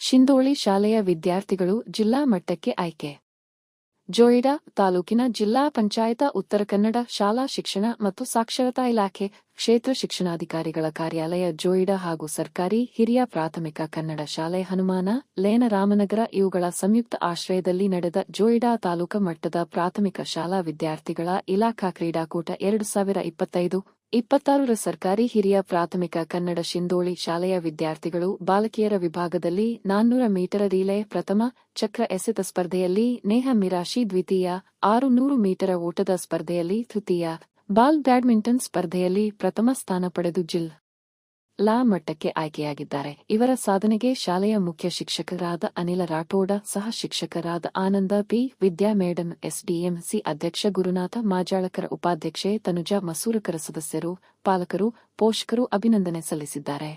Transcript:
ಶಿಂದೋಳಿ ಶಾಲೆಯ ವಿದ್ಯಾರ್ಥಿಗಳು ಜಿಲ್ಲಾ ಮಟ್ಟಕ್ಕೆ ಆಯ್ಕೆ. ಜೋಯಿಡಾ ತಾಲೂಕಿನ ಜಿಲ್ಲಾ ಪಂಚಾಯತ ಉತ್ತರ ಕನ್ನಡ ಶಾಲಾ ಶಿಕ್ಷಣ ಮತ್ತು ಸಾಕ್ಷರತಾ ಇಲಾಖೆ, ಕ್ಷೇತ್ರ ಶಿಕ್ಷಣಾಧಿಕಾರಿಗಳ ಕಾರ್ಯಾಲಯ ಜೋಯಿಡಾ ಹಾಗೂ ಸರ್ಕಾರಿ ಹಿರಿಯ ಪ್ರಾಥಮಿಕ ಕನ್ನಡ ಶಾಲೆ ಹನುಮಾನ ಲೇನ ರಾಮನಗರ ಇವುಗಳ ಸಂಯುಕ್ತ ಆಶ್ರಯದಲ್ಲಿ ನಡೆದ ಜೋಯಿಡಾ ತಾಲೂಕು ಮಟ್ಟದ ಪ್ರಾಥಮಿಕ ಶಾಲಾ ವಿದ್ಯಾರ್ಥಿಗಳ ಇಲಾಖಾ ಕ್ರೀಡಾಕೂಟ 2025-26 ಸರ್ಕಾರಿ ಹಿರಿಯ ಪ್ರಾಥಮಿಕ ಕನ್ನಡ ಶಿಂದೋಳಿ ಶಾಲೆಯ ವಿದ್ಯಾರ್ಥಿಗಳು ಬಾಲಕಿಯರ ವಿಭಾಗದಲ್ಲಿ 400 ಮೀಟರ್ ರಿಲೇ ಪ್ರಥಮ, ಚಕ್ರ ಎಸೆತ ಸ್ಪರ್ಧೆಯಲ್ಲಿ ನೇಹಾ ಮಿರಾಶಿ ದ್ವಿತೀಯ, 600 ಮೀಟರ್ ಓಟದ ಸ್ಪರ್ಧೆಯಲ್ಲಿ ತೃತೀಯ, ಬಾಲ್ ಬ್ಯಾಡ್ಮಿಂಟನ್ ಸ್ಪರ್ಧೆಯಲ್ಲಿ ಪ್ರಥಮ ಸ್ಥಾನ ಪಡೆದು ಜಿಲ್ಲಾ ಮಟ್ಟಕ್ಕೆ ಆಯ್ಕೆಯಾಗಿದ್ದಾರೆ. ಇವರ ಸಾಧನೆಗೆ ಶಾಲೆಯ ಮುಖ್ಯ ಶಿಕ್ಷಕರಾದ ಅನಿಲ ರಾಠೋಡ, ಸಹ ಶಿಕ್ಷಕರಾದ ಆನಂದ ಪಿ, ವಿದ್ಯಾ ಮೇಡಂ, ಎಸ್ಡಿಎಂಸಿ ಅಧ್ಯಕ್ಷ ಗುರುನಾಥ ಮಾಜಾಳಕರ, ಉಪಾಧ್ಯಕ್ಷೆ ತನುಜಾ ಮಸೂರಕರ ಸದಸ್ಯರು, ಪಾಲಕರು, ಪೋಷಕರು ಅಭಿನಂದನೆ ಸಲ್ಲಿಸಿದ್ದಾರೆ.